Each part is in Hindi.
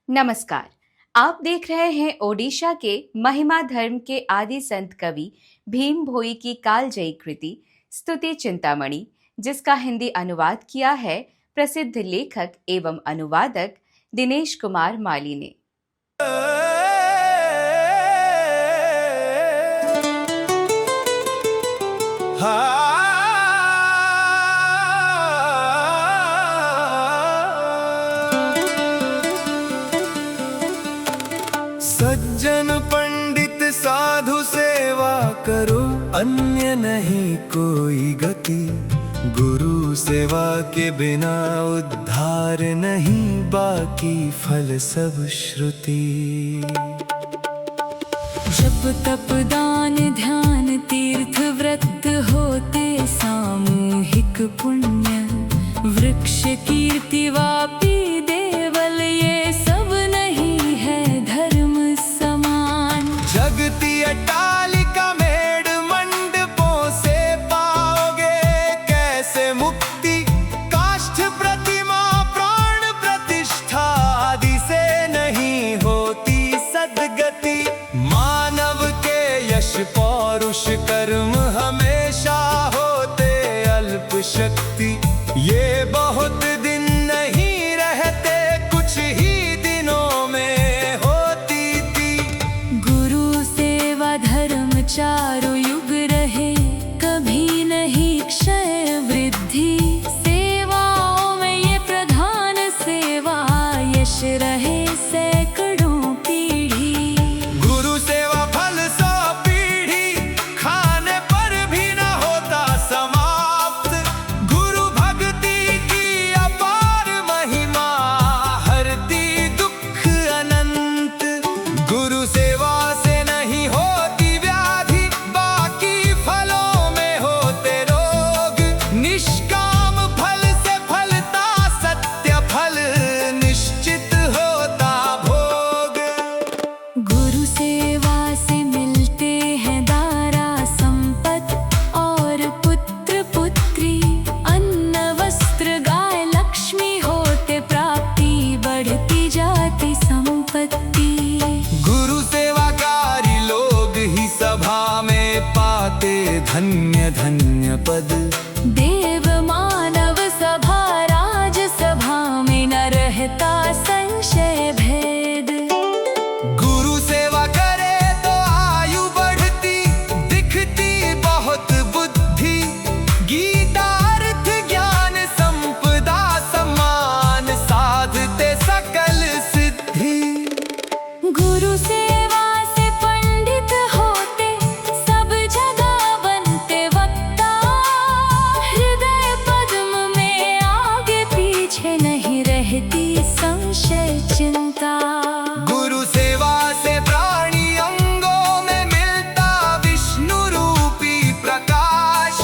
नमस्कार। आप देख रहे हैं ओडिशा के महिमा धर्म के आदि संत कवि भीम भोई की कालजयी कृति स्तुति चिंतामणि, जिसका हिंदी अनुवाद किया है प्रसिद्ध लेखक एवं अनुवादक दिनेश कुमार माली ने। सज्जन पंडित साधु सेवा करो, अन्य नहीं कोई गति। गुरु सेवा के बिना उद्धार नहीं, बाकी फल सब श्रुति। जप तप दान ध्यान तीर्थ व्रत होते सामूहिक पुण्य। वृक्ष कीर्ति वापी देवल, ये सब नहीं है धर्म समान। जगती अट्टालिका मेढ़ मंडपों से पाओगे कैसे मुक्ति। काष्ठ प्रतिमा प्राण प्रतिष्ठा आदि से नहीं होती सद्गति। मानव के यश पौरुष कर्म हमेशा होते अल्प शक्ति। ये बहुत दिन नहीं रहते, कुछ ही दिनों में होती थी। गुरु सेवा धर्म चारों युग रहे, कभी नहीं क्षय वृद्धि। सेवाओं में ये प्रधान सेवा, यश रहे सैकड़ों पीढ़ी। गुरु सेवा फल 100 पीढ़ी, खाने पर भी न होता समाप्त। गुरु भक्ति की अपार महिमा, हरती दुख अनंत। गुरु सेवा से नहीं होती व्याधि, बाकी फलों में होते रोग। निष्काम फल से फलता सत्य फल, निश्चित होता भोग। गुरु सेवा से मिलते हैं दारा संपत और पुत्र पुत्री। अन्न वस्त्र गाय लक्ष्मी होते प्राप्ति, बढ़ती जाती संपत्ति। गुरु सेवाकारी लोग ही सभा में पाते धन्य धन्य पद। देव मानव सभा राज सभा में न रहता संशय भेद। गुरु सेवा करे तो आयु बढ़ती, दिखती बहुत बुद्धि। गीता अर्थ ज्ञान संपदा सम्मान, साधते सकल सिद्धि। गुरु सेवा से पंडित होते, सब जगह बनते वक्ता। हृदय पद्म में आगे पीछे नहीं रहती संशय चिंता। गुरु सेवा से प्राणी अंगों में मिलता विष्णु रूपी प्रकाश।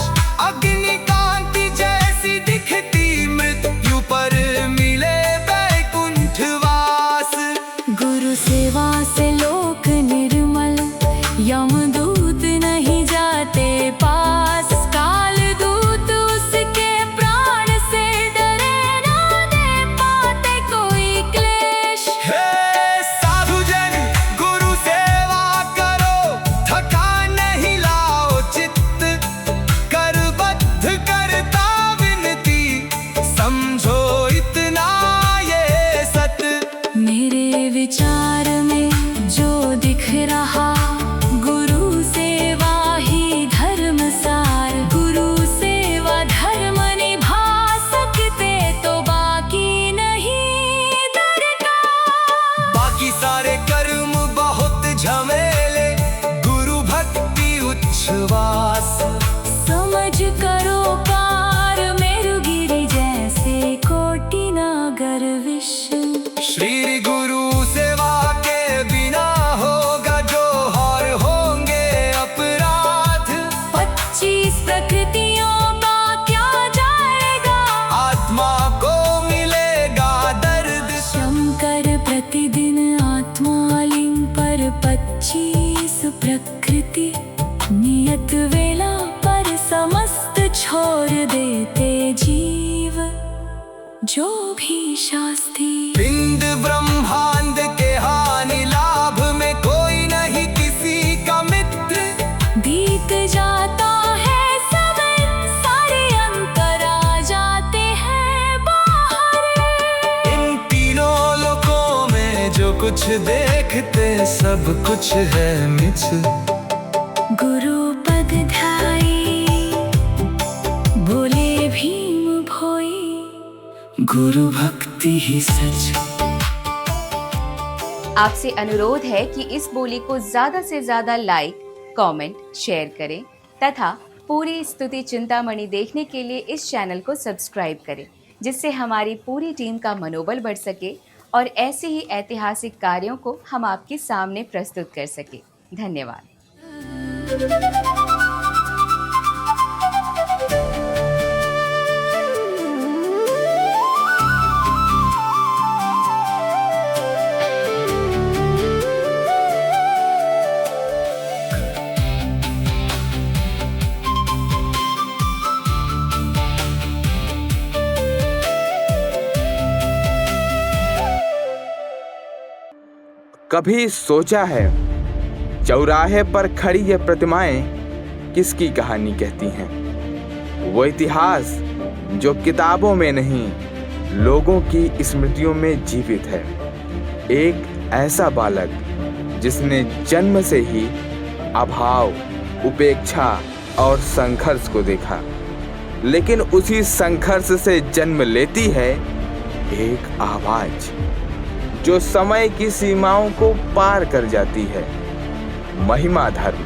अग्नि कांति जैसी दिखती, मृत्यु पर मिले वैकुंठ वास। गुरु सेवा से लोक निर्मल, यमदूत नहीं जाते पास। काल दूत उसके प्राण से डरे, ना दे पाते कोई क्लेश। हे साधुजन गुरु सेवा करो, थकान नहीं लाओ चित्त। करबद्ध करता विनती, समझो इतना ये सत। मेरे विचार में जो दिख रहा, गुरु सेवा ही धर्म सार। गुरु सेवा धर्म निभा सकते तो बाकी नहीं दरकार। बाकी सारे कर्म बहुत झमेले, गुरु भक्ति उच्छ्वास। समझ करो पार मेरुगिरि जैसे कोटि नागर विश्व। श्री गुरु सेवा के बिना होगा जो और होंगे अपराध। 25 प्रकृतियों का क्या जाएगा, आत्मा को मिलेगा दर्द। शंकर प्रतिदिन आत्मालिंग पर 25 प्रकृति। नियत वेला पर समस्त छोड़ देते जीव। जो भी शास्त्री पिंड ब्रह्मांड कुछ देखते सब कुछ है मिछ। गुरु पद ध्याई बोले भीम भोई, गुरु भक्ति ही सच। आपसे अनुरोध है कि इस बोली को ज्यादा से ज्यादा लाइक, कमेंट, शेयर करें तथा पूरी स्तुति चिंतामणि देखने के लिए इस चैनल को सब्सक्राइब करें, जिससे हमारी पूरी टीम का मनोबल बढ़ सके और ऐसे ही ऐतिहासिक कार्यों को हम आपके सामने प्रस्तुत कर सके। धन्यवाद। कभी सोचा है चौराहे पर खड़ी ये प्रतिमाएं किसकी कहानी कहती हैं? वो इतिहास जो किताबों में नहीं, लोगों की स्मृतियों में जीवित है। एक ऐसा बालक जिसने जन्म से ही अभाव, उपेक्षा और संघर्ष को देखा, लेकिन उसी संघर्ष से जन्म लेती है एक आवाज जो समय की सीमाओं को पार कर जाती है। महिमा धर्म,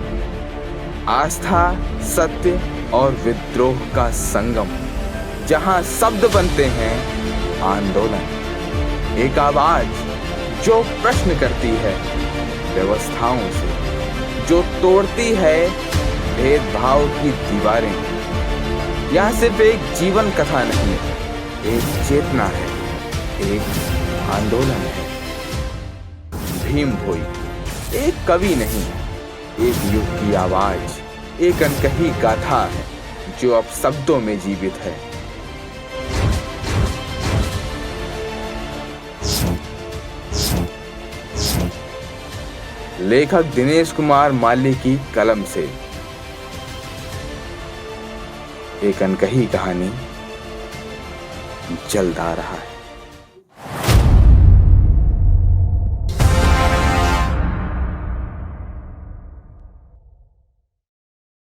आस्था, सत्य और विद्रोह का संगम, जहां शब्द बनते हैं आंदोलन। एक आवाज जो प्रश्न करती है व्यवस्थाओं से, जो तोड़ती है भेदभाव की दीवारें। यह सिर्फ एक जीवन कथा नहीं, एक चेतना है, एक आंदोलन है। भीम भोई एक कवि नहीं, एक युग की आवाज, एक अनकही गाथा है जो अब शब्दों में जीवित है। लेखक दिनेश कुमार माली की कलम से एक अनकही कहानी जल्द आ रहा है।